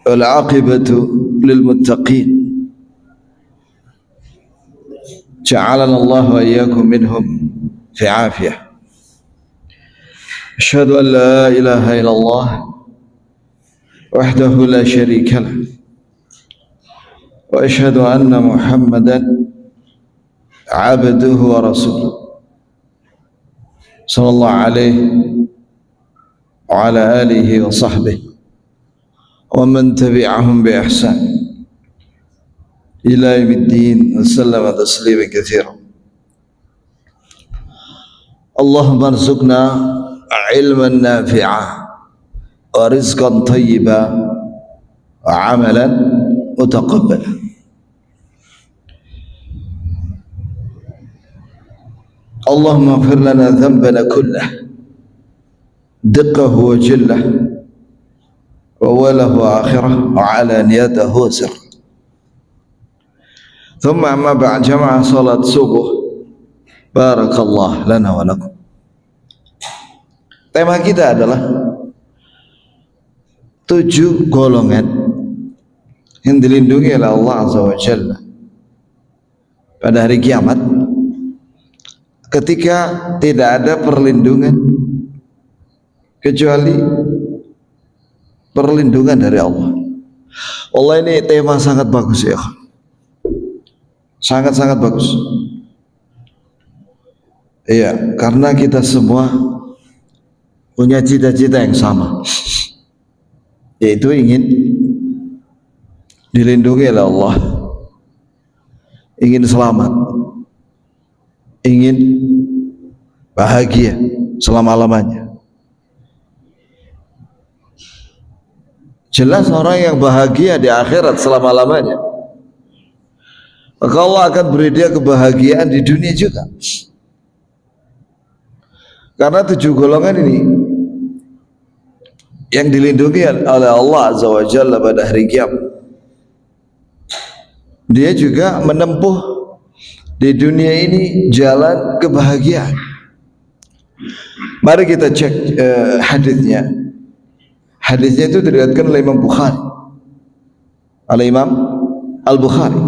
والعاقبة للمتقين جعلنا الله وإياكم منهم في عافية. أشهد أن لا إله إلا الله وحده لا شريك له وأشهد أن محمدا عبده ورسوله صلى الله عليه وعلى آله وصحبه ومن تبعهم بإحسان إلى يوم الدين وسلم تسليما كثيرا. اللهم ارزقنا علما نافعا ورزقا طيبا وعملا متقبلا. اللهم اغفر لنا ذنبنا كله دقه وجله وأوله وآخره وعلانيته وسره. ثم أما بعد جماعة صلاة subuh. Barakallah lana wa lakum. Tema kita adalah 7 golongan yang dilindungi oleh Allah Azza wa Jalla pada hari kiamat, ketika tidak ada perlindungan kecuali perlindungan dari Allah. Allah, ini tema sangat bagus ya, sangat-sangat bagus. Iya, karena kita semua punya cita-cita yang sama, yaitu ingin dilindungi oleh Allah, ingin selamat, ingin bahagia selama-lamanya. Jelas orang yang bahagia di akhirat selama-lamanya, maka Allah akan beri dia kebahagiaan di dunia juga. Karena 7 golongan ini yang dilindungi oleh Allah Azza wa Jalla pada hari kiamat, dia juga menempuh di dunia ini jalan kebahagiaan. Mari kita cek hadisnya. Hadisnya itu diriwayatkan oleh Imam Bukhari, oleh Imam Al-Bukhari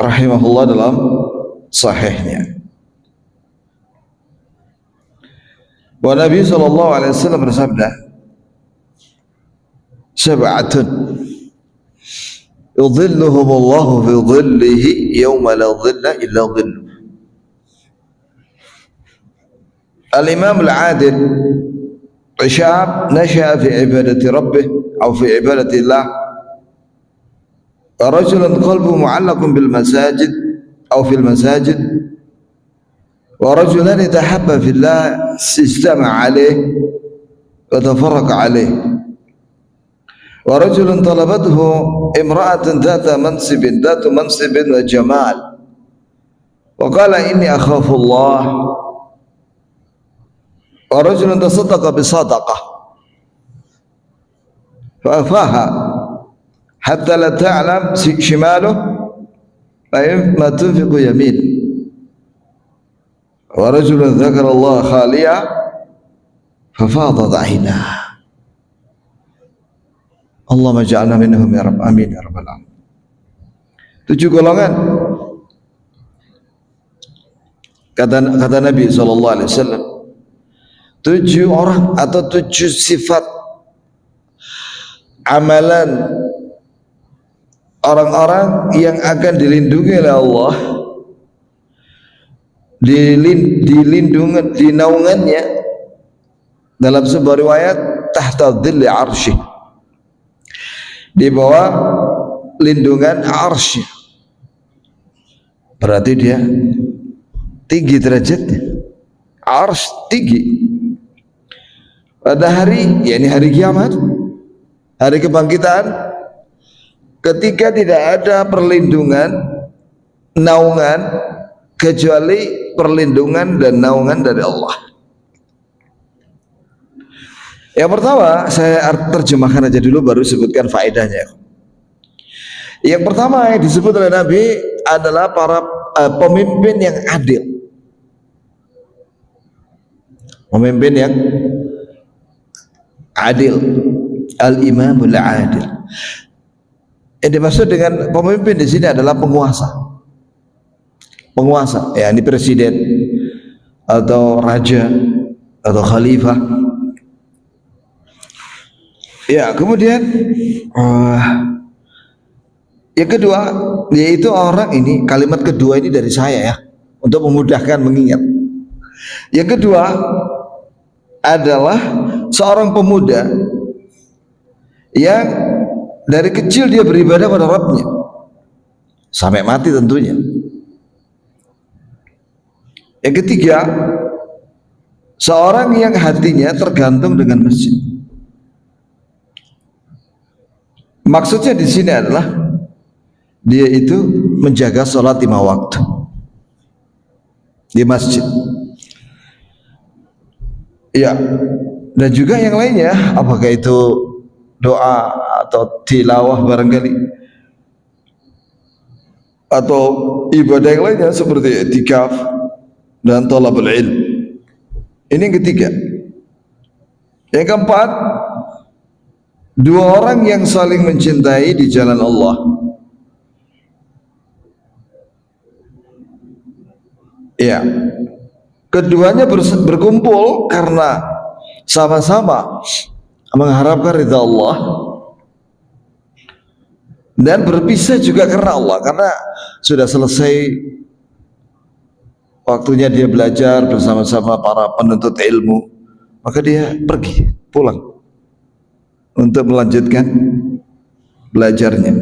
rahimahullah dalam sahihnya. Bahwa Nabi SAW bersabda, "Sab'atun yudhilluhumullahu fi dhillihi yawma la dhilla illa dhilluh." Al-Imam Al-Adil, syab nasha'a fi ibadati rabbih atau fi ibadati Allah, rajulun qalbuhu mu'allaqun bil masajid atau fil masajid, ورجلان تحبا في الله اجتمع عليه وتفرق عليه، ورجل طلبته امرأة ذات منصب وجمال وقال إني أخاف الله، ورجل تصدق بصدقة فأخفاها حتى لا تعلم شماله ما تنفق يمينه، ورجل ذكر الله خاليا ففاضت عيناه. Allahumma ja'alna minhum ya Rabb, amin ya Rabbal alamin. 7 golongan kata Nabi SAW, 7 orang atau 7 sifat amalan orang-orang yang akan dilindungi oleh Allah, di naungannya, dalam sebuah riwayat tahta dhilli arsy, di bawah lindungan arsy. Berarti dia tinggi derajatnya, arsy tinggi. Pada hari, yakni hari kiamat, hari kebangkitan, ketika tidak ada perlindungan, naungan, kecuali perlindungan dan naungan dari Allah. Yang pertama, saya terjemahkan aja dulu baru sebutkan faedahnya. Yang pertama yang disebut oleh Nabi adalah para pemimpin yang adil. Pemimpin yang adil. al-imamul adil. Yang dimaksud dengan pemimpin di sini adalah penguasa. Penguasa, ya ini presiden atau raja atau khalifah. Ya, kemudian yang kedua yaitu orang ini, kalimat kedua ini dari saya ya, untuk memudahkan mengingat. Yang kedua adalah seorang pemuda yang dari kecil dia beribadah pada Rabbnya sampai mati tentunya. Yang ketiga, seorang yang hatinya tergantung dengan masjid. Maksudnya di sini adalah dia itu menjaga sholat 5 waktu di masjid. Ya, dan juga yang lainnya, apakah itu doa atau tilawah barangkali, atau ibadah yang lainnya seperti i'tikaf dan thalabul ilm. Ini yang ketiga. Yang keempat, dua orang yang saling mencintai di jalan Allah. Ya, keduanya berkumpul karena sama-sama mengharapkan ridha Allah, dan berpisah juga karena Allah, karena sudah selesai waktunya dia belajar bersama-sama para penuntut ilmu, maka dia pergi pulang untuk melanjutkan belajarnya.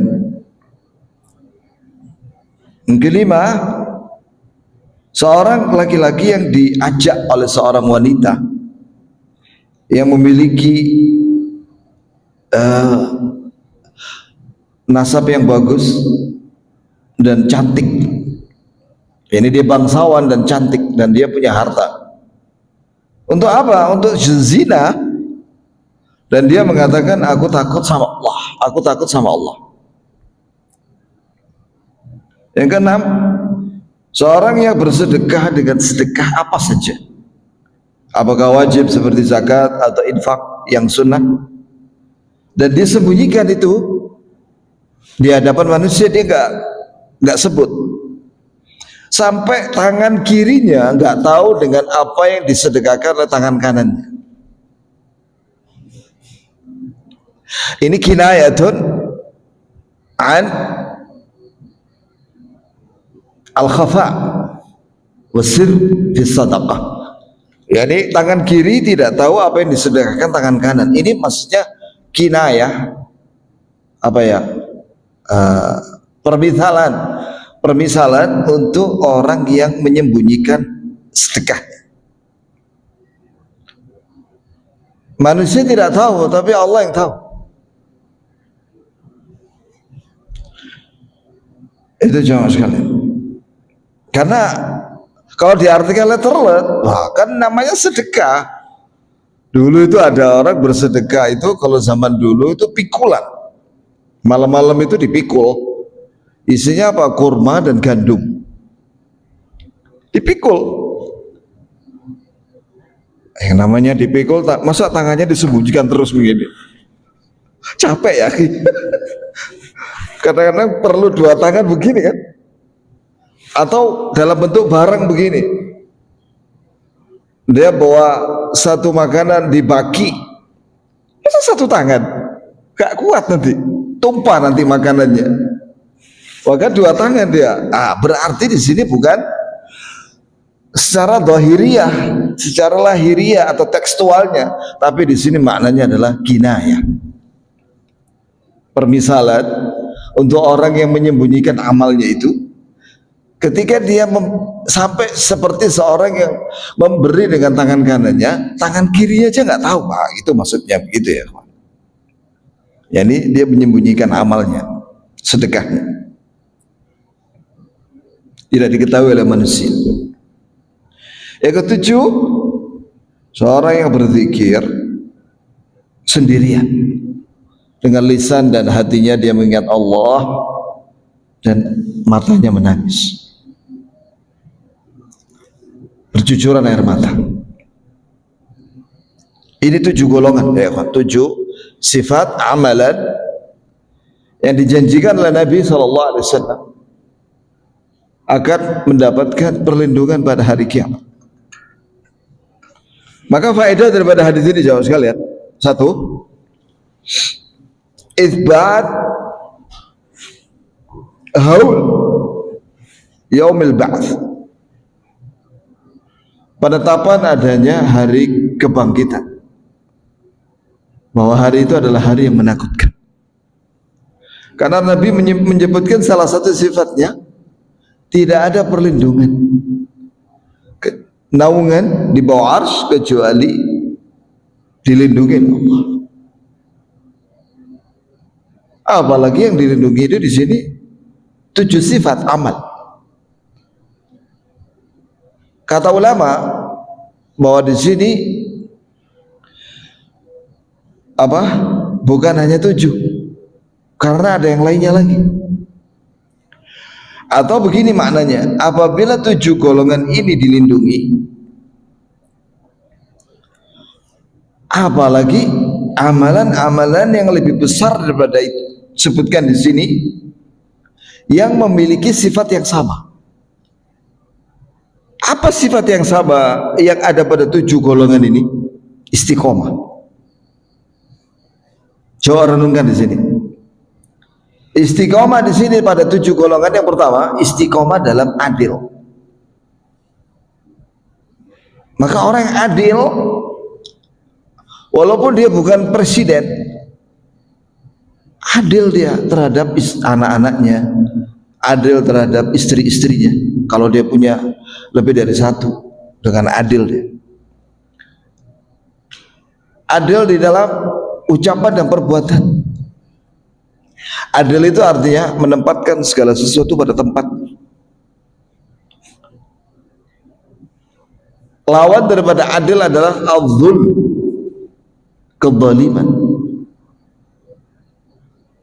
Yang kelima, seorang laki-laki yang diajak oleh seorang wanita yang memiliki nasab yang bagus dan cantik. Ini dia bangsawan dan cantik dan dia punya harta. Untuk apa? Untuk zina. Dan dia mengatakan, aku takut sama Allah, aku takut sama Allah. Yang keenam, seorang yang bersedekah dengan sedekah apa saja, apakah wajib seperti zakat atau infak yang sunnah, dan dia sembunyikan itu di hadapan manusia, dia nggak sebut, sampai tangan kirinya nggak tahu dengan apa yang disedekahkan oleh tangan kanannya. Ini kinayatun an al-khafa wasir fi sadaqah. Yani tangan kiri tidak tahu apa yang disedekahkan tangan kanan. Ini maksudnya kinayah, apa ya, permisalan untuk orang yang menyembunyikan sedekah. Manusia tidak tahu, tapi Allah yang tahu. Itu jamaah sekalian. Karena kalau diartikan letterlet, wah, kan namanya sedekah. Dulu itu ada orang bersedekah itu, kalau zaman dulu itu pikulan. Malam-malam itu dipikul. Isinya apa? Kurma dan gandum. Dipikul. Yang namanya dipikul, masa tangannya disembunyikan terus begini? Capek ya. Kadang-kadang perlu 2 tangan begini kan, atau dalam bentuk barang begini. Dia bawa satu makanan dibagi, masa 1 tangan gak kuat, nanti tumpah nanti makanannya. Maka 2 tangan dia. Berarti di sini bukan secara dohiriyah, secara lahiriah atau tekstualnya, tapi di sini maknanya adalah kinayah, permisalan untuk orang yang menyembunyikan amalnya itu. Ketika dia sampai seperti seorang yang memberi dengan tangan kanannya, tangan kirinya aja nggak tahu, itu maksudnya begitu ya. Yani dia menyembunyikan amalnya, sedekahnya, tidak diketahui oleh manusia. Yang ketujuh, seorang yang berzikir sendirian, dengan lisan dan hatinya dia mengingat Allah dan matanya menangis, bercucuran air mata. Ini 7 golongan, 7 sifat amalan yang dijanjikan oleh Nabi SAW akan mendapatkan perlindungan pada hari kiamat. Maka faedah daripada hadis ini jauh sekalian. Satu, itsbat haul yaumil ba'ts, penetapan adanya hari kebangkitan, bahwa hari itu adalah hari yang menakutkan. Karena Nabi menyebutkan salah satu sifatnya, tidak ada perlindungan, naungan di bawah arsy kecuali dilindungi Allah. Apalagi yang dilindungi itu di sini 7 sifat amal. Kata ulama bahwa di sini bukan hanya 7, karena ada yang lainnya lagi. Atau begini maknanya, apabila 7 golongan ini dilindungi, apalagi amalan-amalan yang lebih besar daripada itu sebutkan di sini, yang memiliki sifat yang sama. Apa sifat yang sama yang ada pada 7 golongan ini? Istiqomah. Coba renungkan di sini. Istiqomah di sini pada 7 golongan. Yang pertama, istiqomah dalam adil. Maka orang yang adil, walaupun dia bukan presiden, adil dia terhadap anak-anaknya, adil terhadap istri-istrinya. Kalau dia punya lebih dari 1, dengan adil dia. Adil di dalam ucapan dan perbuatan. Adil itu artinya menempatkan segala sesuatu pada tempatnya. Lawan daripada adil adalah al-zulm, kezaliman.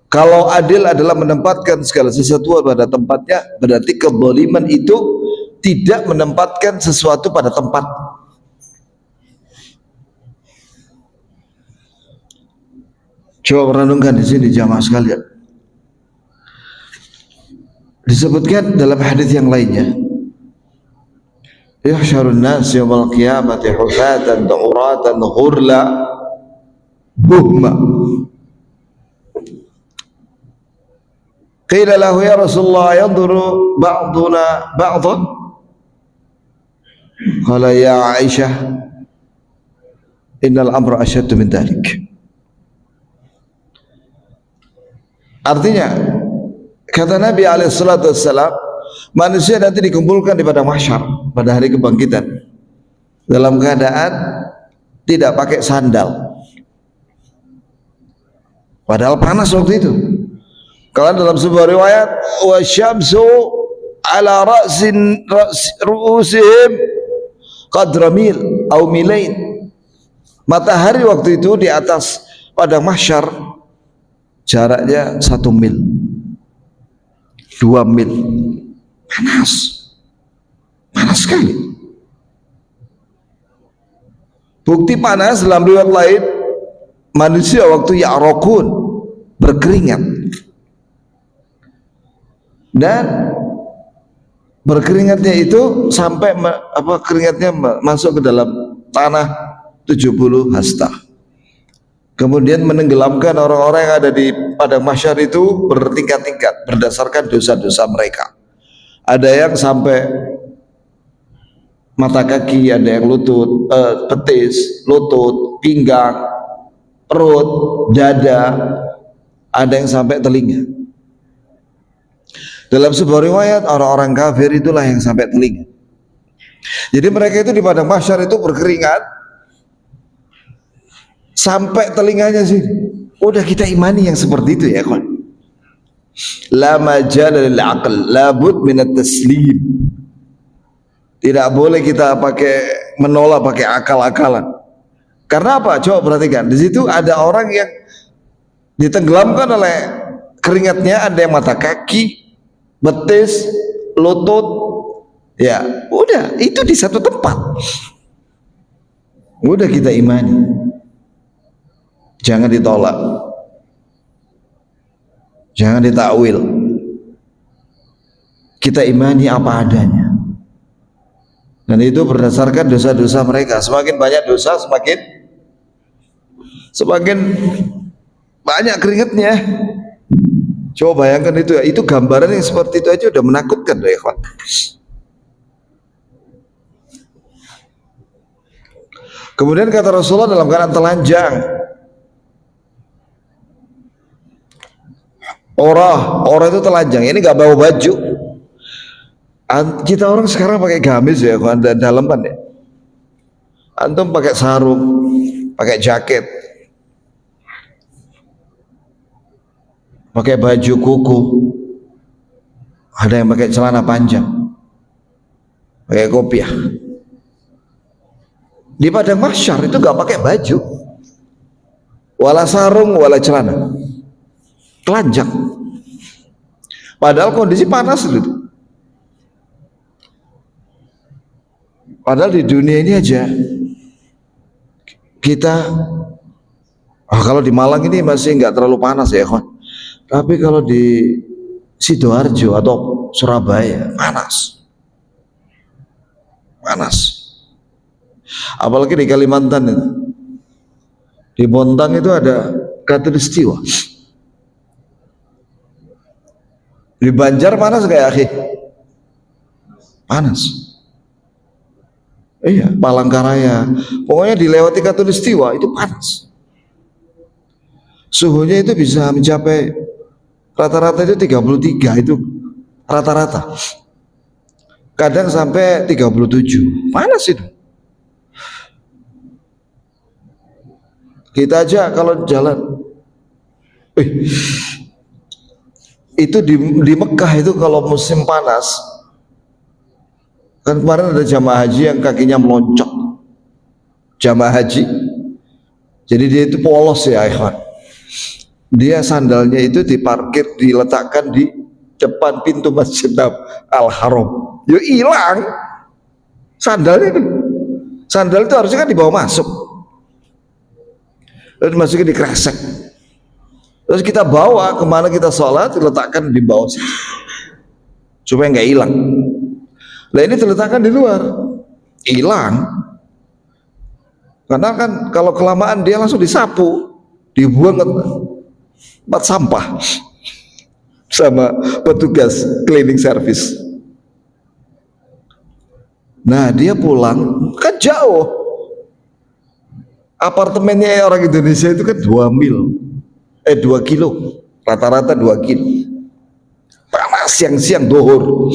Kalau adil adalah menempatkan segala sesuatu pada tempatnya, berarti kezaliman itu tidak menempatkan sesuatu pada tempat. Coba renungkan di sini jamaah sekalian. Disebutkan dalam hadis yang lainnya, yahsyarun nas yaumal qiyamati hufatan uratan ghurla buhma. Qila lahu ya Rasulullah yanzuru ba'duna ba'dhan? Qala ya Aisyah innal amra asyaddu min dhalik. Artinya, kata Nabi SAW, manusia nanti dikumpulkan di padang mahsyar pada hari kebangkitan dalam keadaan tidak pakai sandal, padahal panas waktu itu. Kalau dalam sebuah riwayat, wa syamsu ala ru'usihim qadra mil au milain, matahari waktu itu di atas padang mahsyar jaraknya 1 mil, 2 mil. Panas sekali. Bukti panas dalam riwayat lain, manusia waktu ya'raqun, berkeringat, dan berkeringatnya itu sampai keringatnya masuk ke dalam tanah 70 hasta. Kemudian menenggelamkan orang-orang yang ada di padang mahsyar itu bertingkat-tingkat berdasarkan dosa-dosa mereka. Ada yang sampai mata kaki, ada yang lutut, betis, lutut, pinggang, perut, dada, ada yang sampai telinga. Dalam sebuah riwayat, orang-orang kafir itulah yang sampai telinga. Jadi mereka itu di padang mahsyar itu berkeringat sampai telinganya sih. Udah kita imani yang seperti itu ya kawan. La majala lil aql, la bud min at-taslim. Tidak boleh kita menolak pakai akal-akalan. Karena apa? Coba perhatikan. Di situ ada orang yang ditenggelamkan oleh keringatnya, ada yang mata kaki, betis, lutut. Ya, udah itu di satu tempat. Udah kita imani. Jangan ditolak, jangan ditakwil. Kita imani apa adanya, dan itu berdasarkan dosa-dosa mereka. Semakin banyak dosa, semakin banyak keringatnya. Coba bayangkan itu ya, itu gambaran yang seperti itu aja udah menakutkan ya ikhwan. Kemudian kata Rasulullah dalam keadaan telanjang, orang itu telanjang, ini nggak bawa baju. Kita orang sekarang pakai gamis ya kawan, dan daleman ya. Antum pakai sarung, pakai jaket, pakai baju kuku, ada yang pakai celana panjang, pakai kopiah. Di padang mahsyar itu nggak pakai baju, wala sarung, wala celana, telanjang. Padahal kondisi panas itu. Padahal di dunia ini aja kita, kalau di Malang ini masih nggak terlalu panas ya kawan. Tapi kalau di Sidoarjo atau Surabaya panas. Apalagi di Kalimantan itu, di Bontang itu ada khatulistiwa. Di Banjar panas kayak akhi, panas. Iya, Palangkaraya, pokoknya dilewati khatulistiwa itu panas. Suhunya itu bisa mencapai rata-rata itu 33, itu rata-rata. Kadang sampai 37, panas itu. Kita aja kalau jalan, itu di Mekah itu kalau musim panas, kan kemarin ada jamaah haji yang kakinya melonjak, jamaah haji. Jadi dia itu polos ya ikhwan. Dia sandalnya itu diparkir, diletakkan di depan pintu Masjid Al-Haram. Ya hilang sandalnya kan. Sandal itu harusnya kan dibawa masuk, terus masukin di kresek, terus kita bawa kemana kita sholat, diletakkan di bawah situ supaya nggak hilang. Nah ini diletakkan di luar, hilang. Karena kan kalau kelamaan dia langsung disapu, dibuang ke tempat sampah sama petugas cleaning service. Nah dia pulang kan jauh, apartemennya orang Indonesia itu kan 2 kilo, rata-rata 2 kilo. Panas siang-siang dohor,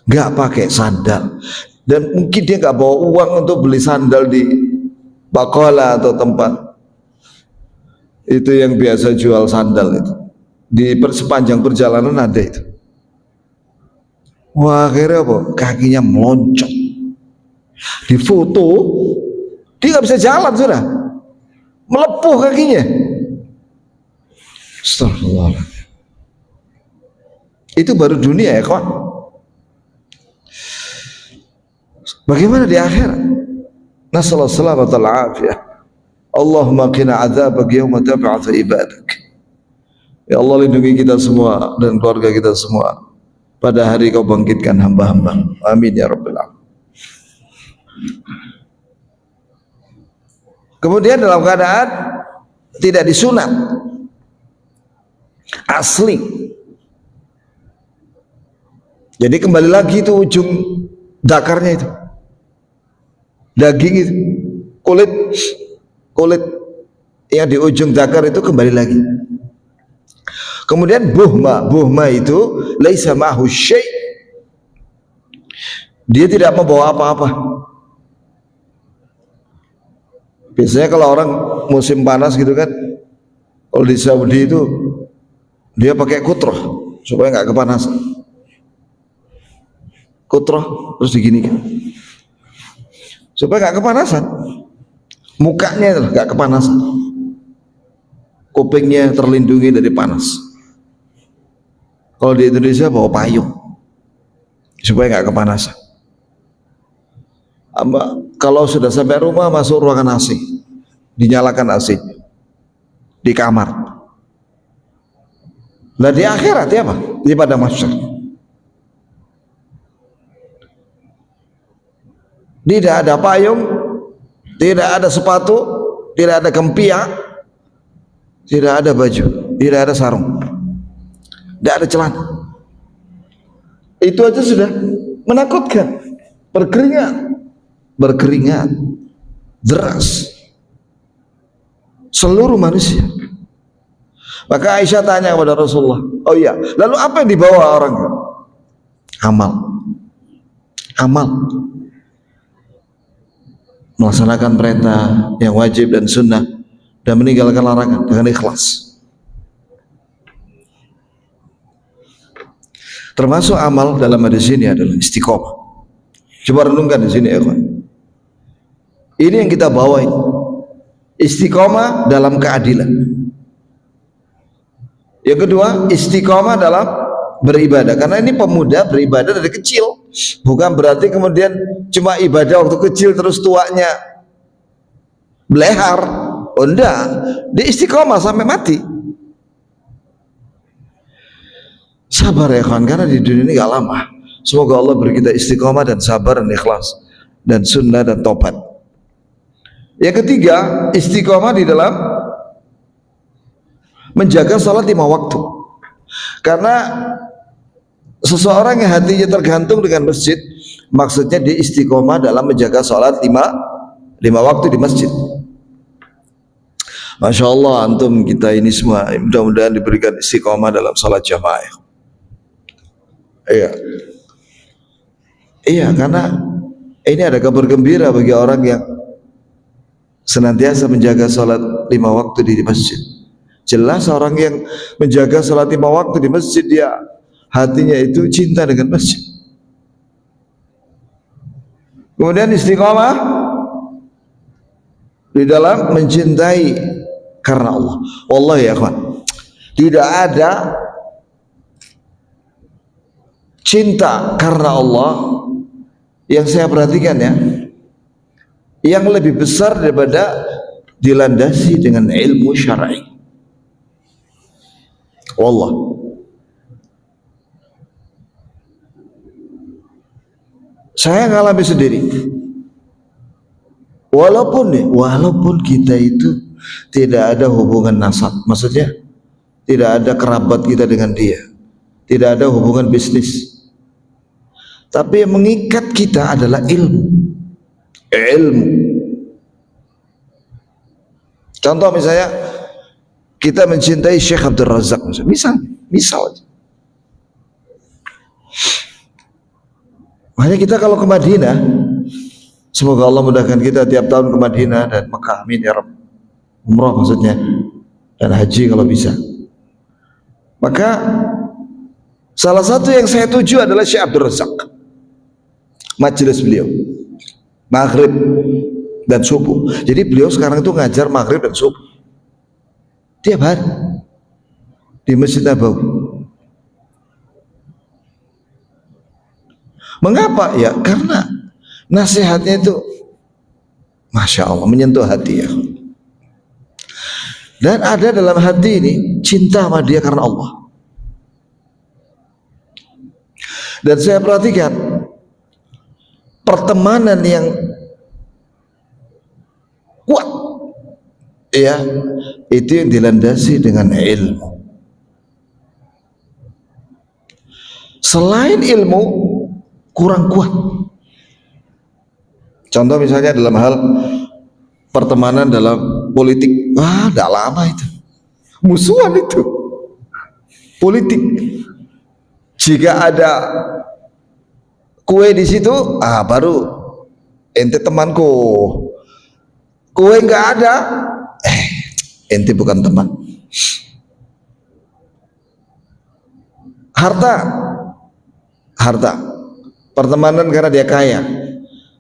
nggak pakai sandal, dan mungkin dia nggak bawa uang untuk beli sandal di Bakola atau tempat itu yang biasa jual sandal itu. Di sepanjang perjalanan ada itu. Wah akhirnya apa? Kakinya melonjak, difoto, dia nggak bisa jalan sudah, melepuh kakinya. Astagfirullah. Itu baru dunia ya kawan. Bagaimana di akhirat? Nasallahu salamata wal afiyah. Allahumma qina adzabak yauma tab'atsu ibadak. Ya Allah, lindungi kita semua dan keluarga kita semua pada hari kau bangkitkan hamba-hamba. Amin ya rabbal alamin. Kemudian dalam keadaan tidak disunat, asli. Jadi kembali lagi itu ujung dakarnya itu, daging itu, kulit yang di ujung dakar itu kembali lagi. Kemudian buhma itu laisa ma'hu syai', dia tidak membawa apa-apa. Biasanya kalau orang musim panas gitu kan, kalau di Saudi itu dia pakai kutroh supaya nggak kepanasan. Kutroh terus diginikan supaya nggak kepanasan, mukanya itu nggak kepanasan, kupingnya terlindungi dari panas. Kalau di Indonesia bawa payung supaya nggak kepanasan. Kalau sudah sampai rumah masuk ruangan AC, dinyalakan AC di kamar. Nah di akhirat ya apa? Di padang mahsyar. Tidak ada payung, tidak ada sepatu, tidak ada kempiak, tidak ada baju, tidak ada sarung, tidak ada celana. Itu aja sudah menakutkan. Berkeringat deras seluruh manusia. Maka Aisyah tanya kepada Rasulullah, oh iya, lalu apa yang dibawa orang? Amal, melaksanakan perintah yang wajib dan sunnah, dan meninggalkan larangan dengan ikhlas. Termasuk amal dalam hadis ini adalah istiqomah. Coba renungkan di sini ya kawan. Ini yang kita bawa ini. Istiqomah dalam keadilan. Yang kedua, istiqomah dalam beribadah. Karena ini pemuda beribadah dari kecil. Bukan berarti kemudian cuma ibadah waktu kecil terus tuanya belehar. Oh enggak, dia istiqomah sampai mati. Sabar ya kawan, karena di dunia ini gak lama. Semoga Allah beri kita istiqomah dan sabar dan ikhlas dan sunnah dan taubat. Yang ketiga, istiqomah di dalam menjaga salat 5 waktu. Karena seseorang yang hatinya tergantung dengan masjid, maksudnya dia istiqomah dalam menjaga salat 5 waktu di masjid. Masya Allah, antum kita ini semua mudah-mudahan diberikan istiqomah dalam salat jamaah. Iya, karena ini ada kabar gembira bagi orang yang senantiasa menjaga salat 5 waktu di masjid. Jelas orang yang menjaga salat 5 waktu di masjid, dia hatinya itu cinta dengan masjid. Kemudian istiqomah di dalam mencintai karena Allah. Wallahi ya kawan, tidak ada cinta karena Allah yang saya perhatikan ya, yang lebih besar daripada dilandasi dengan ilmu syar'i. Wallah, saya ngalami sendiri. Walaupun kita itu tidak ada hubungan nasab, maksudnya tidak ada kerabat kita dengan dia, tidak ada hubungan bisnis, tapi yang mengikat kita adalah ilmu. Contoh misalnya kita mencintai Syekh Abdul Razak, misal aja. Makanya kita kalau ke Madinah, semoga Allah mudahkan kita tiap tahun ke Madinah dan Mekah, amin ya Rabb. Umrah maksudnya, dan haji kalau bisa. Maka salah satu yang saya tuju adalah Syekh Abdul Razak. Majelis beliau maghrib dan subuh. Jadi beliau sekarang itu ngajar maghrib dan subuh tiap hari di Masjid Nabawi. Mengapa? Ya karena nasihatnya itu Masya Allah, menyentuh hati ya. Dan ada dalam hati ini cinta sama dia karena Allah. Dan saya perhatikan pertemanan yang kuat ya, itu yang dilandasi dengan ilmu. Selain ilmu kurang kuat. Contoh misalnya dalam hal pertemanan dalam politik, udah lama itu musuhan itu politik. Jika ada kue di situ, baru ente temanku. Kue nggak ada, ente bukan teman. Harta, pertemanan karena dia kaya.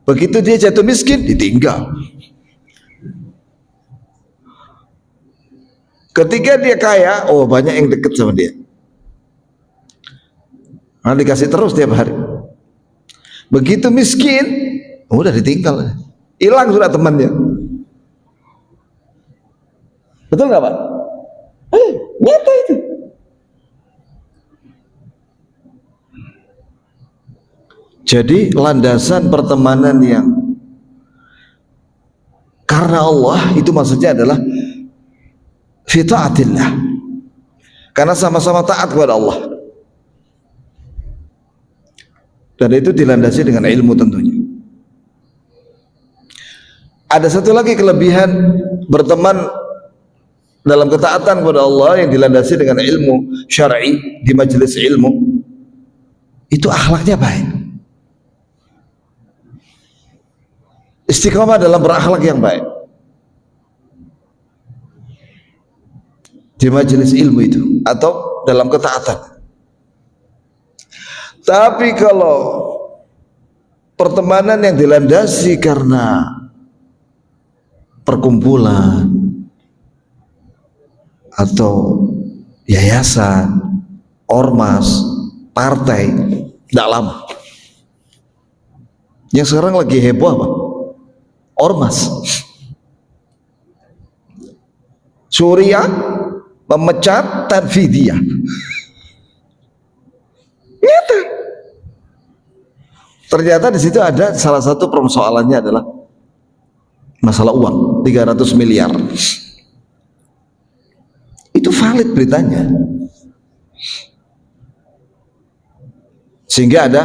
Begitu dia jatuh miskin, ditinggal. Ketika dia kaya, banyak yang deket sama dia. Dikasih terus tiap hari. Begitu miskin, udah ditinggal, hilang sudah temannya. Betul nggak Pak? Nyata itu. Jadi landasan pertemanan yang karena Allah itu maksudnya adalah fi ta'atillah, karena sama-sama taat kepada Allah, dan itu dilandasi dengan ilmu tentunya. Ada satu lagi kelebihan berteman dalam ketaatan kepada Allah yang dilandasi dengan ilmu syar'i di majelis ilmu, itu akhlaknya baik, istiqamah dalam berakhlak yang baik di majelis ilmu itu atau dalam ketaatan. Tapi kalau pertemanan yang dilandasi karena perkumpulan atau yayasan, ormas, partai, tidak lama. Yang sekarang lagi heboh apa? Ormas. Suriah memecat Tanfidiyah. Nyata. Ternyata di situ ada salah satu persoalannya adalah masalah uang 300 miliar. Itu valid beritanya. Sehingga ada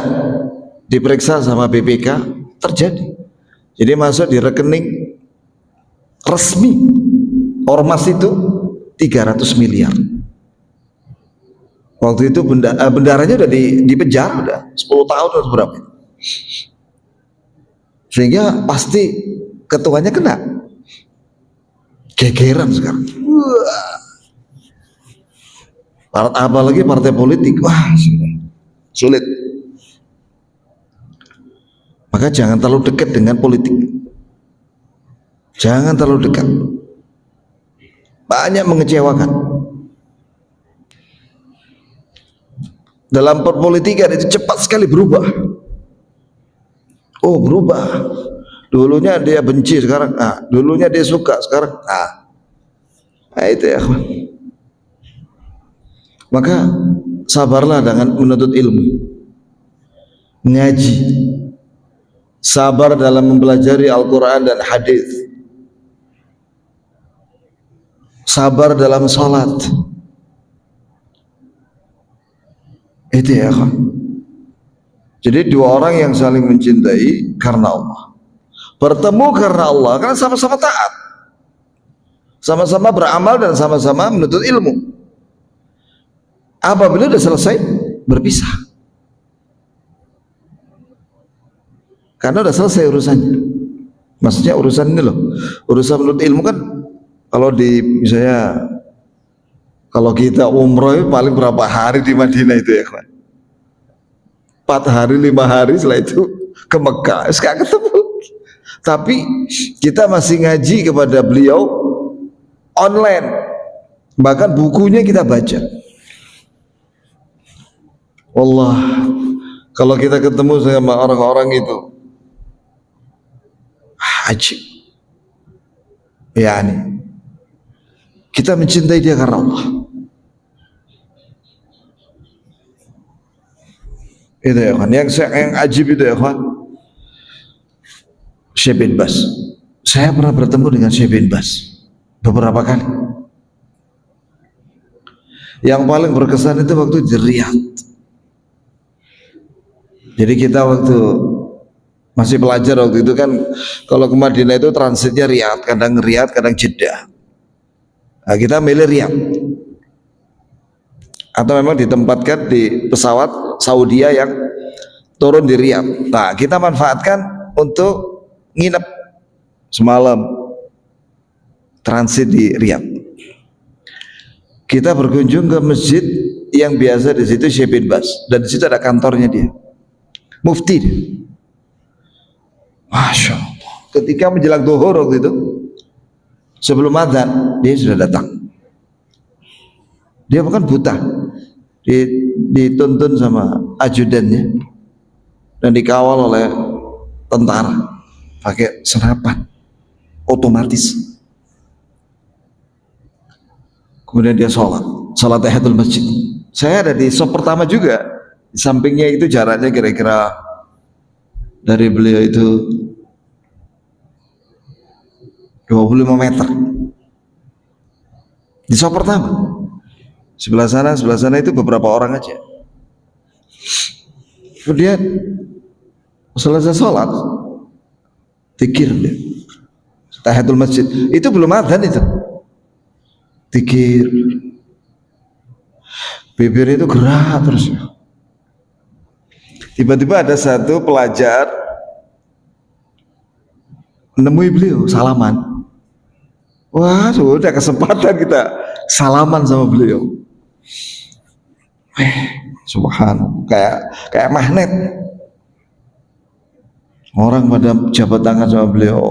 diperiksa sama BPK, terjadi. Jadi masuk di rekening resmi ormas itu 300 miliar. Waktu itu bendaranya udah dipenjara udah 10 tahun atau berapa. Sehingga pasti ketuanya kena. Gegeran sekarang. Apalagi partai politik. Wah, sulit. Maka jangan terlalu dekat dengan politik. Jangan terlalu dekat. Banyak mengecewakan. Dalam perpolitikan itu cepat sekali berubah. Oh, berubah. Dulunya dia benci, sekarang dulunya dia suka, sekarang itu ya. Maka sabarlah dengan menuntut ilmu, ngaji, sabar dalam mempelajari Al-Quran dan hadis, sabar dalam salat. Itu ya kan. Jadi dua orang yang saling mencintai karena Allah, bertemu karena Allah, karena sama-sama taat, sama-sama beramal dan sama-sama menuntut ilmu. Apabila sudah selesai, berpisah, karena sudah selesai urusannya. Maksudnya urusan ini loh, urusan menuntut ilmu kan, kalau misalnya kalau kita umroh paling berapa hari di Madinah itu ya kan, 4 hari 5 hari, setelah itu ke Mekah, sekarang ketemu. Tapi kita masih ngaji kepada beliau online, bahkan bukunya kita baca. Wallah, kalau kita ketemu sama orang-orang itu ajib, yani kita mencintai dia karena Allah. Itu ya kan, yang ajib itu ya kan, Syekh bin Baz. Saya pernah bertemu dengan Syekh bin Baz beberapa kali. Yang paling berkesan itu waktu di Riyadh. Jadi kita waktu masih pelajar waktu itu kan, kalau ke Madinah itu transitnya Riyadh, kadang Jeddah. Nah, kita milih Riyadh, atau memang ditempatkan di pesawat Saudi yang turun di Riyadh. Nah, kita manfaatkan untuk nginep semalam, transit di Riyadh. Kita berkunjung ke masjid yang biasa di situ Syekh bin Baz, dan di situ ada kantornya dia, mufti. Masya Allah, ketika menjelang zuhur waktu itu, sebelum adzan, dia sudah datang. Dia bukan buta, dituntun sama ajudannya dan dikawal oleh tentara pakai senapan otomatis. kemudian dia sholat tahiyatul masjid. Saya ada di sop pertama juga, di sampingnya itu jaraknya kira-kira dari beliau itu 25 meter. Di sop pertama, sebelah sana itu beberapa orang aja. Kemudian selesai sholat, zikir dia, tahiyatul masjid. Itu belum adzan itu, zikir, bibir itu gerak terus. Tiba-tiba ada satu pelajar menemui beliau, salaman. Wah, sudah kesempatan kita salaman sama beliau. Subhanallah, kayak magnet. Orang pada jabat tangan sama beliau,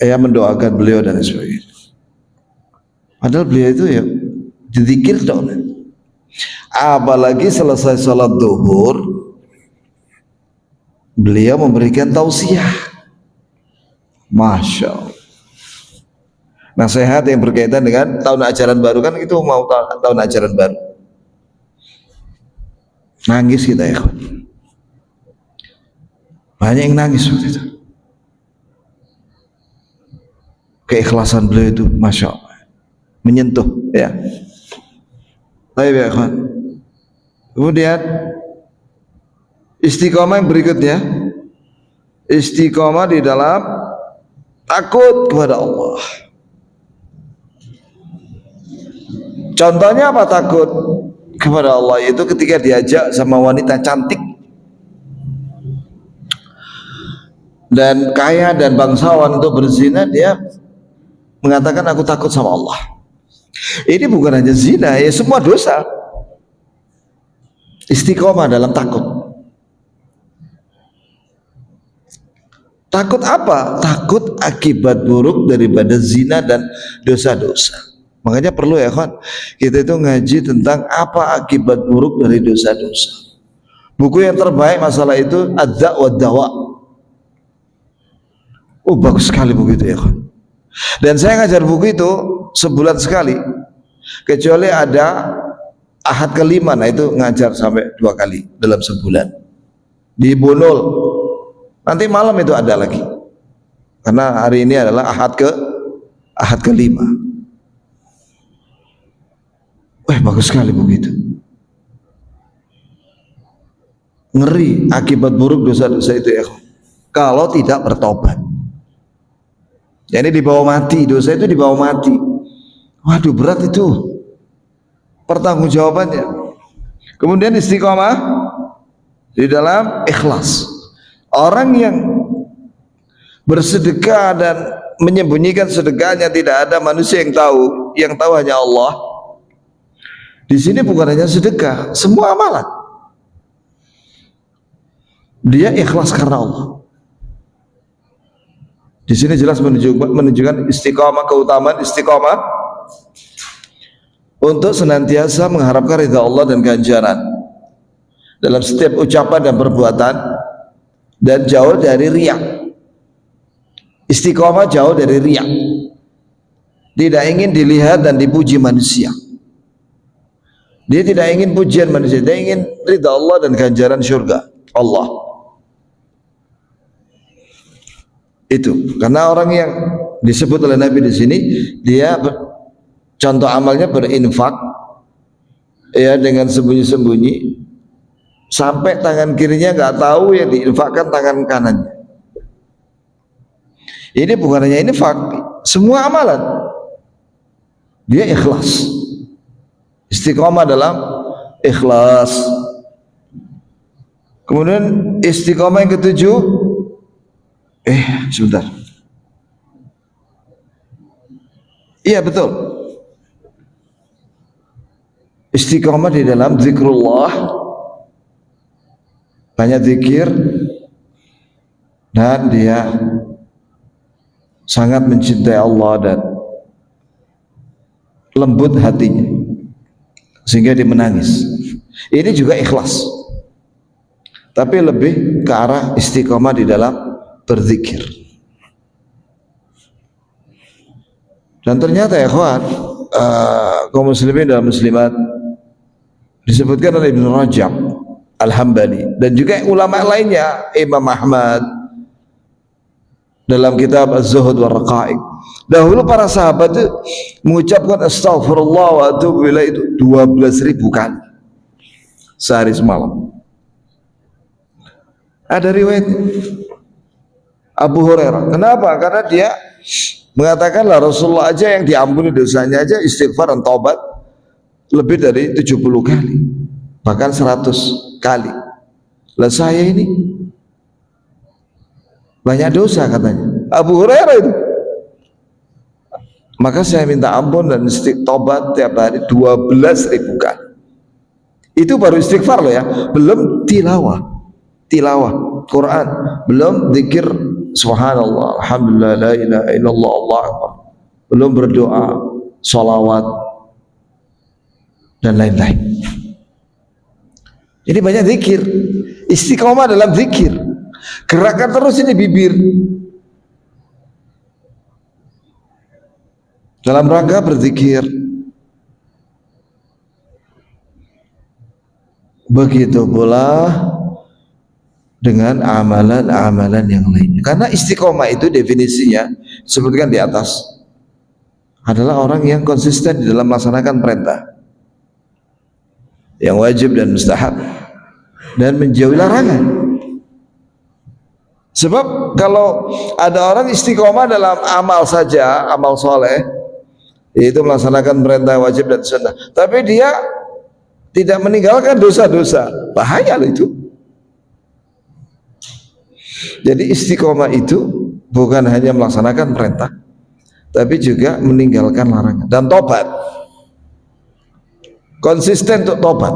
mendoakan beliau dan sebagainya. Padahal beliau itu ya dizikir dong. Apalagi selesai sholat duhur, beliau memberikan tausiah. Masya Allah. Nasihat yang berkaitan dengan tahun ajaran baru, kan itu mau tahun ajaran baru. Nangis kita ya, banyak yang nangis waktu itu. Keikhlasan beliau itu Masya Allah, menyentuh ya. Baik ya kawan. Kemudian istiqomah yang berikutnya, istiqomah di dalam takut kepada Allah. Contohnya apa takut kepada Allah? Itu ketika diajak sama wanita cantik dan kaya dan bangsawan untuk berzina, dia mengatakan aku takut sama Allah. Ini bukan hanya zina, ya semua dosa. Istiqomah dalam takut. Takut apa? Takut akibat buruk daripada zina dan dosa-dosa. Makanya perlu ya kawan, kita itu ngaji tentang apa akibat buruk dari dosa-dosa. Buku yang terbaik masalah itu Ad-Da' wa Dawa. Oh, bagus sekali buku itu ya kawan. Dan saya ngajar buku itu sebulan sekali, kecuali ada ahad kelima, nah itu ngajar sampai 2 kali dalam sebulan di Bonol. Nanti malam itu ada lagi, karena hari ini adalah ahad kelima. Wah, bagus sekali begitu. Ngeri akibat buruk dosa-dosa itu ya, kalau tidak bertobat. Jadi dibawa mati, dosa itu dibawa mati. Waduh, berat itu pertanggungjawabannya. Kemudian istiqomah di dalam ikhlas. Orang yang bersedekah dan menyembunyikan sedekahnya, tidak ada manusia yang tahu hanya Allah. Di sini bukan hanya sedekah, semua amalan. Dia ikhlas karena Allah. Di sini jelas menunjukkan istiqomah, keutamaan istiqomah untuk senantiasa mengharapkan ridha Allah dan ganjaran dalam setiap ucapan dan perbuatan, dan jauh dari riya. Istiqomah jauh dari riya. Tidak ingin dilihat dan dipuji manusia. Dia tidak ingin pujian manusia, dia ingin ridha Allah dan ganjaran surga Allah. Itu karena orang yang disebut oleh Nabi di sini, dia contoh amalnya berinfak ya dengan sembunyi-sembunyi, sampai tangan kirinya nggak tahu yang diinfakkan tangan kanannya. Ini bukan hanya infak, semua amalan dia ikhlas. Istiqomah dalam ikhlas. Kemudian istiqomah yang ketujuh, sebentar. Iya betul. Istiqomah di dalam zikrullah, banyak zikir, dan dia sangat mencintai Allah dan lembut hatinya sehingga dia menangis. Ini juga ikhlas, tapi lebih ke arah istiqomah di dalam berzikir. Dan ternyata ya kawan, kaum muslimin dan muslimat, disebutkan oleh Ibnu Rajab Al-Hambali dan juga ulama lainnya, Imam Ahmad dalam kitab Az-Zuhud wa Raqaiq. Dahulu para sahabat itu mengucapkan astaghfirullah wa atubu ilaih itu 12.000 kali sehari semalam. Ada riwayat Abu Hurairah. Kenapa? Karena dia mengatakanlah Rasulullah aja yang diampuni dosanya aja istighfar dan taubat lebih dari 70 kali, bahkan 100 kali. Lah saya ini banyak dosa katanya Abu Hurairah itu. Maka saya minta ampun dan taubat tiap hari 12.000 kali. Itu baru istighfar loh ya, belum tilawah Quran, belum zikir subhanallah, alhamdulillah, la ilaha illallah, Allah akbar, belum berdoa, sholawat dan lain-lain. Jadi banyak zikir, istiqomah dalam zikir, gerakan terus ini bibir dalam rangka berzikir. Begitu pula dengan amalan-amalan yang lainnya. Karena istiqomah itu definisinya disebutkan di atas adalah orang yang konsisten di dalam melaksanakan perintah yang wajib dan mustahab dan menjauhi larangan. Sebab kalau ada orang istiqomah dalam amal saja, amal soleh, yaitu melaksanakan perintah wajib dan sunnah, tapi dia tidak meninggalkan dosa-dosa, bahaya loh itu. Jadi istiqomah itu bukan hanya melaksanakan perintah, tapi juga meninggalkan larangan dan tobat. Konsisten untuk tobat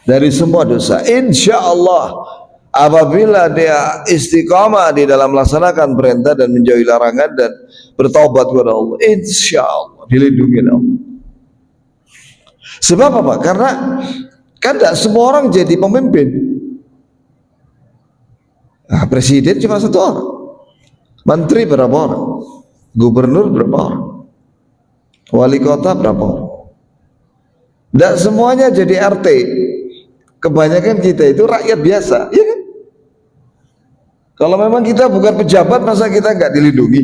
dari semua dosa. Insya Allah apabila dia istiqamah di dalam melaksanakan perintah dan menjauhi larangan dan bertobat kepada Allah, insya Allah dilindungi Allah. Sebab apa? Karena kan tidak semua orang jadi pemimpin. Nah, presiden cuma satu orang, menteri berapa orang, gubernur berapa orang, wali kota berapa orang. Tidak semuanya jadi RT. Kebanyakan kita itu rakyat biasa, ya kan? Kalau memang kita bukan pejabat, masa kita nggak dilindungi?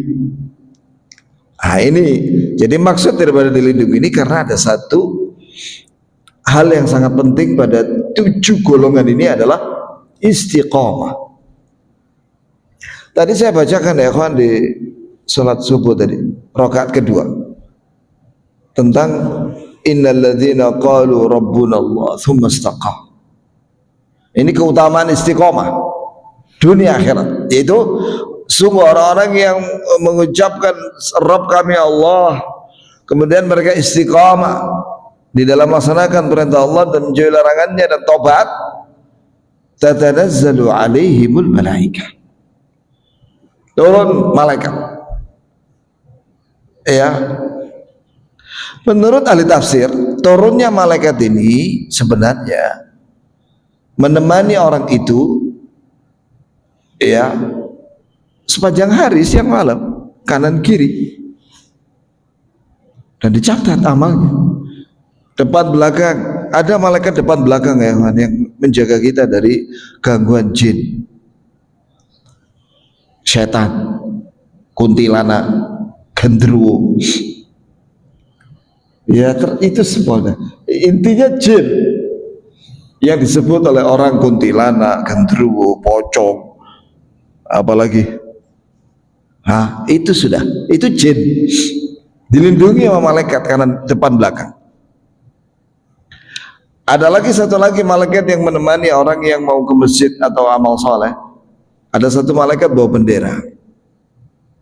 Nah ini, jadi maksud daripada dilindungi ini karena ada satu hal yang sangat penting pada 7 golongan ini adalah istiqomah. Tadi saya bacakan ya kawan di sholat subuh tadi, rakaat kedua, tentang innalladzina qalu rabbuna Allah tsumma istaqamu. Ini keutamaan istiqomah dunia akhirat, yaitu sungguh orang-orang yang mengucapkan Rabb kami Allah, kemudian mereka istiqomah di dalam melaksanakan perintah Allah dan menjauhi larangannya dan tobat, tatanazzalu alaihimul malaikah, turun malaikat. Ya, menurut ahli tafsir, turunnya malaikat ini sebenarnya menemani orang itu ya sepanjang hari, siang malam, kanan kiri, dan dicatat amalnya. Depan belakang, ada malaikat depan belakang ya yang menjaga kita dari gangguan jin, setan, kuntilanak, gendruwo. Ya itu semuanya. Intinya jin yang disebut oleh orang kuntilanak, gendruwo, pocong, apalagi, itu sudah, itu jin dilindungi sama malaikat kanan depan belakang. Ada lagi satu lagi malaikat yang menemani orang yang mau ke masjid atau amal soleh. Ada satu malaikat bawa bendera.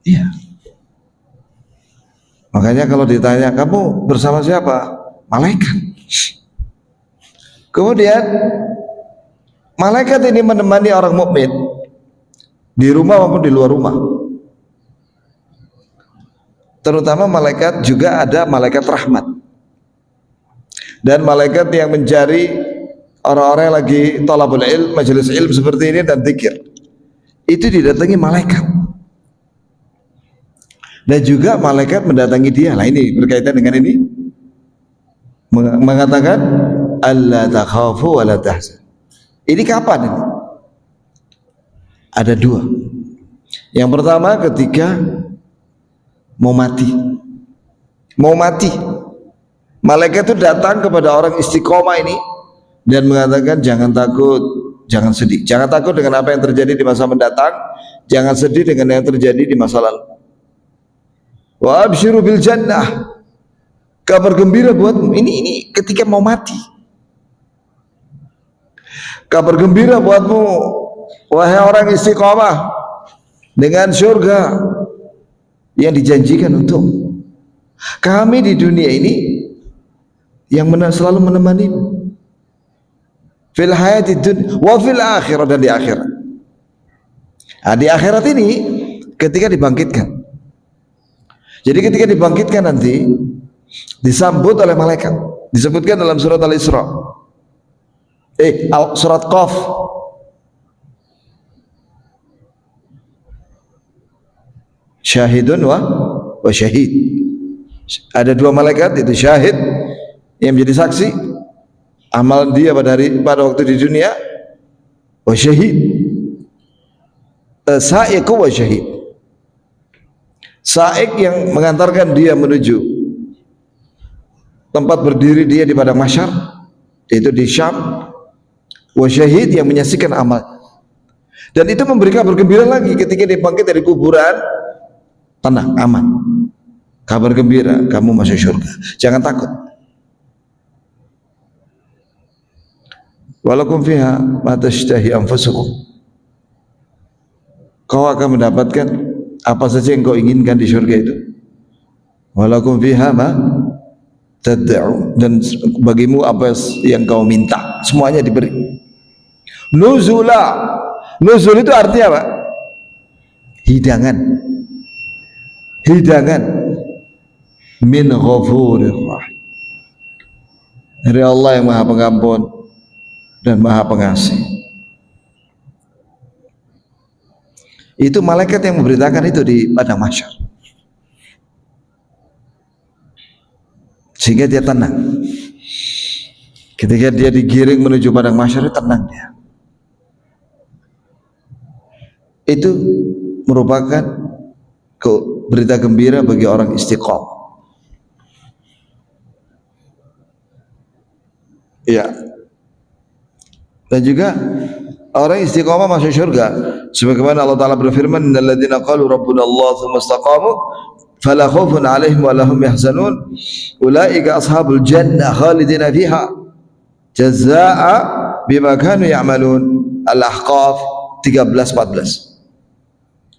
Iya. Makanya kalau ditanya kamu bersama siapa? Malaikat. Kemudian malaikat ini menemani orang mukmin di rumah maupun di luar rumah. Terutama malaikat juga ada malaikat rahmat dan malaikat yang mencari orang-orang yang lagi thalabul ilm, majelis ilm seperti ini dan zikir. Itu didatangi malaikat. Dan juga malaikat mendatangi dia. Lah ini berkaitan dengan ini, mengatakan alla takhafu wa la tahzan. Ini kapan ini? Ada dua. Yang pertama ketika mau mati. Mau mati. Malaikat itu datang kepada orang istiqomah ini dan mengatakan jangan takut, jangan sedih. Jangan takut dengan apa yang terjadi di masa mendatang, jangan sedih dengan yang terjadi di masa lalu. Wa absyiru bil jannah. Kabar gembira buatmu. Ini ketika mau mati. Kabar gembira buatmu wahai orang istiqomah dengan surga yang dijanjikan untukmu. Kami di dunia ini yang selalu menemanimu fil hayati dunya wa fil akhirah, dan di akhirat. Nah, di akhirat ini ketika dibangkitkan. Jadi ketika dibangkitkan nanti disambut oleh malaikat. Disebutkan dalam surat Al-Isra. Surat Qaf. Syahidun wa syahid. Ada dua malaikat, itu syahid yang menjadi saksi amal dia pada waktu di dunia, wa syahid, sa'iqu wa syahid. Sa'iq yang mengantarkan dia menuju tempat berdiri dia di padang mahsyar, yaitu di Syam, wa syahid yang menyaksikan amal. Dan itu memberikan bergembira lagi ketika dia bangkit dari kuburan, tenang, aman, kabar gembira, kamu masuk surga, jangan takut. Walakum fiha ma tashtahi anfusukum. Kau akan mendapatkan apa saja yang kau inginkan di surga itu. Walakum fiha ma tad'u, dan bagimu apa yang kau minta, semuanya diberi. Nuzula. Nuzul itu artinya apa? Hidangan. Hidangan min ghafurir rahim, dari Allah yang Maha Pengampun dan Maha Pengasih. Itu malaikat yang memberitakan itu di padang mahsyar, sehingga dia tenang. Ketika dia digiring menuju padang mahsyar, tenang dia. Itu merupakan berita gembira bagi orang istiqomah. Ya. Dan juga orang istiqomah masuk surga, sebagaimana Allah Ta'ala berfirman, innal ladzina qalu rabbuna Allah tsumma istaqamu fala khaufun 'alaihim wa lahum yahzanun ulaika ashabul jannah khalidina fiha jazaa'a bima kanu ya'malun. Al-Ahqaf 13-14.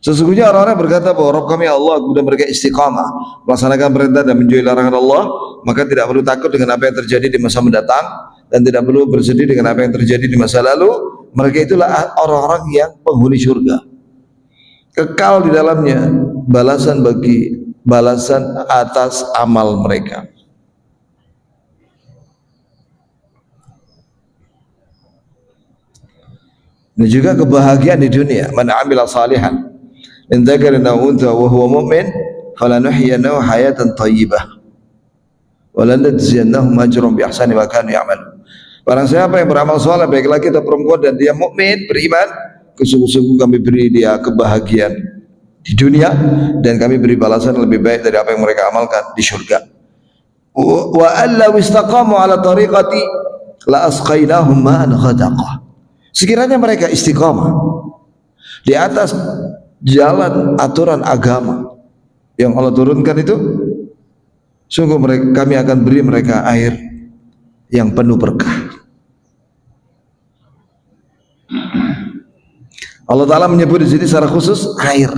Sesungguhnya orang-orang berkata bahwa Rabb kami Allah, kemudian mereka istiqamah melaksanakan perintah dan menjauhi larangan Allah, maka tidak perlu takut dengan apa yang terjadi di masa mendatang dan tidak perlu bersedih dengan apa yang terjadi di masa lalu. Mereka itulah orang-orang yang penghuni surga, kekal di dalamnya, balasan atas amal mereka. Dan juga kebahagiaan di dunia. Man 'amila salihan in dzakarin aw untha wa huwa mu'min falanuhyiyannahu hayatan thayyibah wa lanajziyannahum ajrahum bi ahsani ma kanu ya'malun. Barang siapa yang beramal saleh baik laki atau perempuan dan dia mukmin, beriman, sungguh-sungguh kami beri dia kebahagiaan di dunia dan kami beri balasan lebih baik dari apa yang mereka amalkan di surga. Wa alla istaqamu ala tariqati la asqainahum ma'an ghadaqah. Sekiranya mereka istiqamah di atas jalan aturan agama yang Allah turunkan itu, sungguh kami akan beri mereka air yang penuh berkah. Allah Ta'ala menyebut di sini secara khusus air.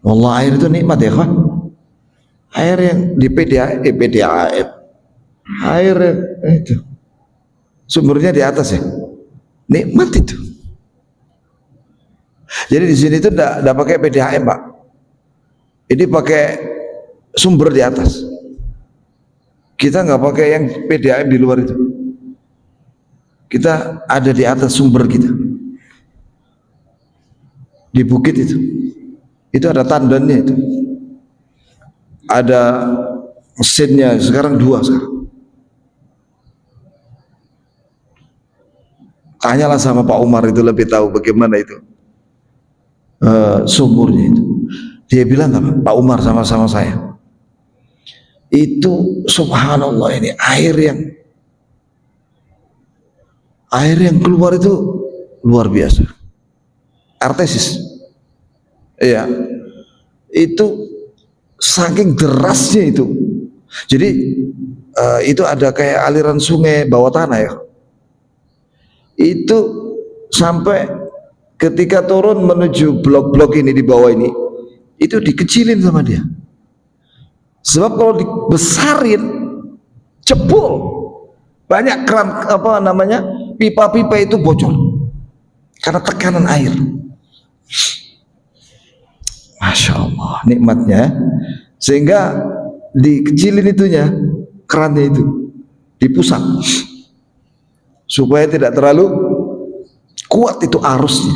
Allah, air itu nikmat ya kan? Air yang di PDAM, air itu sumbernya di atas ya, nikmat itu. Jadi di sini itu tidak pakai PDAM Pak, ini pakai sumber di atas. Kita nggak pakai yang PDAM di luar itu, kita ada di atas sumber kita, di bukit itu. Itu ada tandannya itu. Ada mesinnya, sekarang 2 sekarang. Tanyalah sama Pak Umar, itu lebih tahu bagaimana itu sumurnya itu. Dia bilang apa? Pak Umar sama-sama saya. Itu subhanallah, ini air yang keluar itu luar biasa. Artesis. Iya. Itu saking derasnya itu. Jadi itu ada kayak aliran sungai bawah tanah ya. Itu sampai ketika turun menuju blok-blok ini di bawah ini, itu dikecilin sama dia. Sebab kalau dibesarin jebol, banyak keran apa namanya, pipa-pipa itu bocor karena tekanan air. Masya Allah, nikmatnya. Sehingga dikecilin itunya, kerannya itu dipusat supaya tidak terlalu kuat itu arusnya.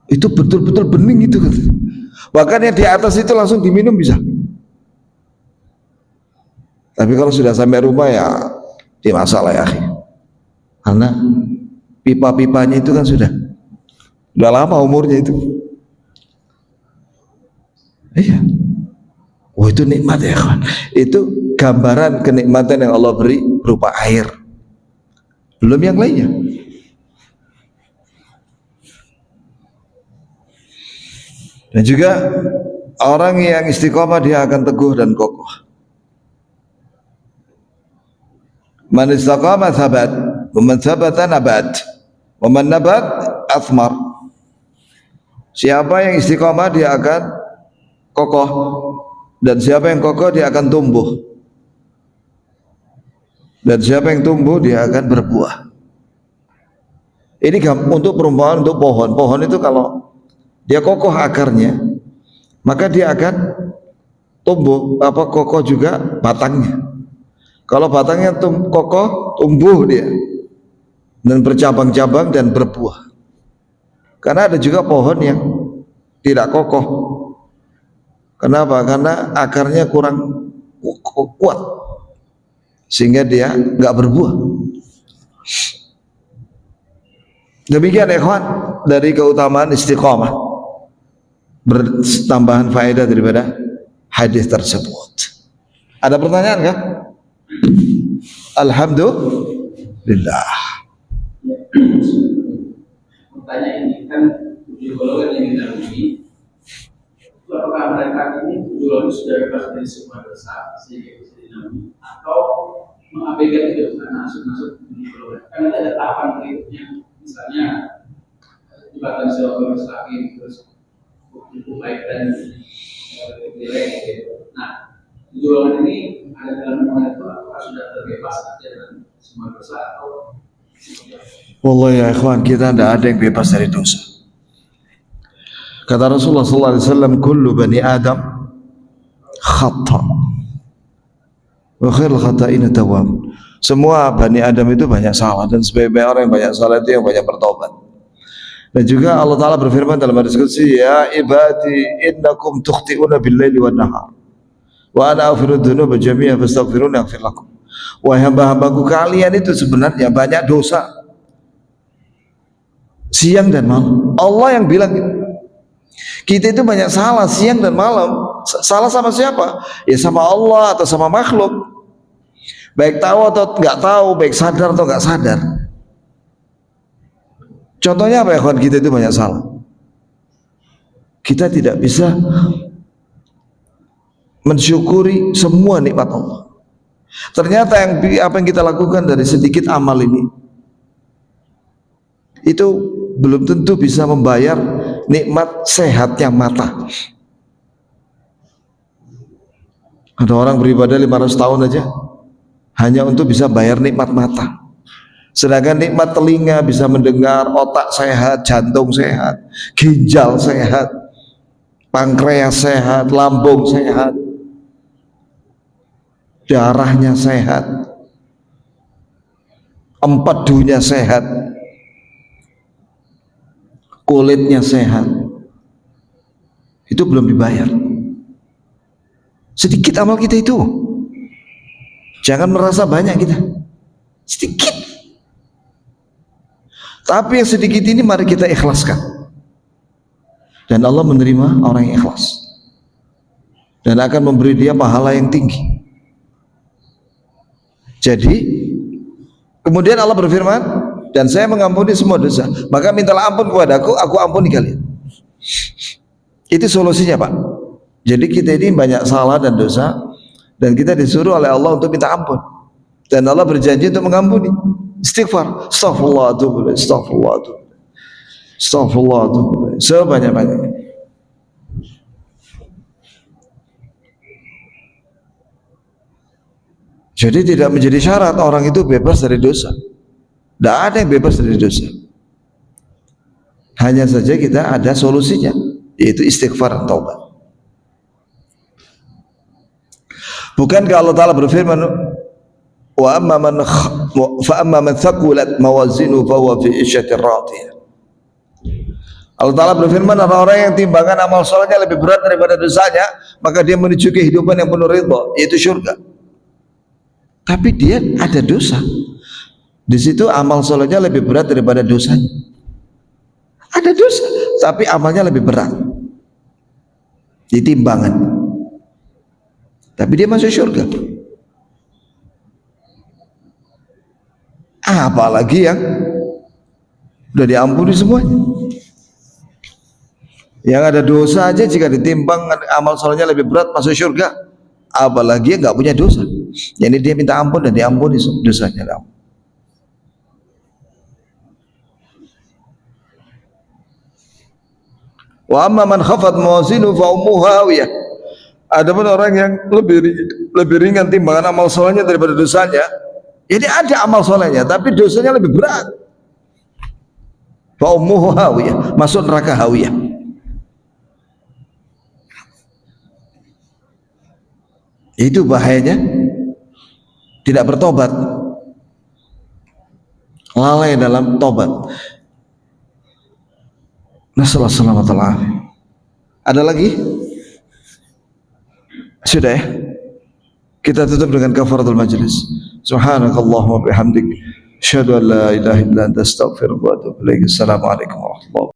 Itu betul-betul bening itu kan. Bahkan yang di atas itu langsung diminum bisa. Tapi kalau sudah sampai rumah ya di masalah ya, karena pipa-pipanya itu kan sudah lama umurnya itu. Iya. Oh, itu nikmat ya kawan. Itu gambaran kenikmatan yang Allah beri berupa air. Belum yang lainnya. Dan juga orang yang istiqomah dia akan teguh dan kokoh. Man istaqama thabat, wa man thabata nabat, wa man nabat athmar. Siapa yang istiqomah dia akan kokoh, dan siapa yang kokoh dia akan tumbuh, dan siapa yang tumbuh dia akan berbuah. Ini untuk perumpamaan untuk pohon. Pohon itu kalau dia kokoh akarnya, maka dia akan tumbuh, kokoh juga batangnya. Kalau batangnya kokoh, tumbuh dia dan bercabang-cabang dan berbuah. Karena ada juga pohon yang tidak kokoh. Kenapa? Karena akarnya kurang kuat, sehingga dia nggak berbuah. Demikian ikhwan, dari keutamaan istiqamah, bertambahan faedah daripada hadis tersebut. Ada pertanyaan kah? Alhamdulillah. Pertanyaan ini kan tujuh golongan yang kita ini, apakah mereka ini tujuh golongan sudah bebas dari semua dosa sehingga bisa dinamai, atau mengabaikan itu karena masuk tujuh golongan? Karena ada tahapan berikutnya, misalnya jembatan siratal mustaqim, terus cukup baik dan nilai gitu. Nah, tujuh golongan ini ada dalam mana itu, apakah sudah terbebas dari semua dosa atau Wallahi ya ikhwan, kita tidak ada yang bebas dari dosa. Kata Rasulullah SAW, kullu bani Adam khata wa khairul khata'ina tawwab. Semua bani Adam itu banyak salah, dan sebaik-baik orang yang banyak salah itu yang banyak bertobat. Dan juga Allah Ta'ala berfirman dalam hadis qudsi, ya ibadi innakum tukhti'una bil-laili wan nahar wa ana aghfiru dzunuba jami'an fastaghfiruni aghfir lakum. Wahai hamba-hambaku, kalian itu sebenarnya banyak dosa siang dan malam. Allah yang bilang gitu. Kita itu banyak salah siang dan malam. Salah sama siapa? Ya sama Allah atau sama makhluk. Baik tahu atau nggak tahu, baik sadar atau nggak sadar. Contohnya apa ya kawan? Kita itu banyak salah. Kita tidak bisa mensyukuri semua nikmat Allah. Ternyata apa yang kita lakukan dari sedikit amal ini, itu belum tentu bisa membayar nikmat sehatnya mata. Ada orang beribadah 500 tahun aja hanya untuk bisa bayar nikmat mata. Sedangkan nikmat telinga bisa mendengar, otak sehat, jantung sehat, ginjal sehat, pankreas sehat, lambung sehat, darahnya sehat, empedunya sehat. kulitnya sehat, itu belum dibayar. Sedikit amal kita itu, jangan merasa banyak kita, sedikit. Tapi yang sedikit ini mari kita ikhlaskan, dan Allah menerima orang yang ikhlas dan akan memberi dia pahala yang tinggi. Jadi kemudian Allah berfirman, dan saya mengampuni semua dosa, maka mintalah ampun kepadaku, aku ampuni kalian. Itu solusinya, Pak. Jadi kita ini banyak salah dan dosa, dan kita disuruh oleh Allah untuk minta ampun, dan Allah berjanji untuk mengampuni. Istighfar, astaghfirullah, astaghfirullah, astaghfirullah, sebanyak-banyaknya. Jadi tidak menjadi syarat orang itu bebas dari dosa. Tidak ada yang bebas dari dosa. Hanya saja kita ada solusinya, yaitu istighfar dan taubat. Bukankah Allah Ta'ala berfirman, wa amma man thaqulat mawazinu fa huwa fi 'ishatin radiyah. Allah Ta'ala berfirman, orang-orang yang timbangan amal solehnya lebih berat daripada dosanya, maka dia menuju kehidupan yang penuh ridha, yaitu syurga. Tapi dia ada dosa. Di situ amal solehnya lebih berat daripada dosanya. Ada dosa, tapi amalnya lebih berat di timbangan. Tapi dia masuk syurga. Apalagi yang sudah diampuni semuanya. Yang ada dosa aja jika ditimbang amal solehnya lebih berat masuk syurga. Apalagi yang nggak punya dosa. Jadi dia minta ampun dan diampuni dosanya. Wa amma man khafat mawazinu fa ummuhu hawiyah. Adapun orang yang lebih ringan timbangan amal solehnya daripada dosanya, jadi ada amal solehnya tapi dosanya lebih berat. Fa ummuhu hawiyah, masuk neraka hawiyah. Itu bahayanya tidak bertobat, lalai dalam tobat. Nasallahu alaihi wasallam. Ada lagi? Sudah ya? Kita tutup dengan kafaratul majlis. Subhanakallahumma bihamdik, asyhadu an la ilaha illa anta, astaghfiruka wa atubu ilaik. Assalamualaikum warahmatullahi wabarakatuh.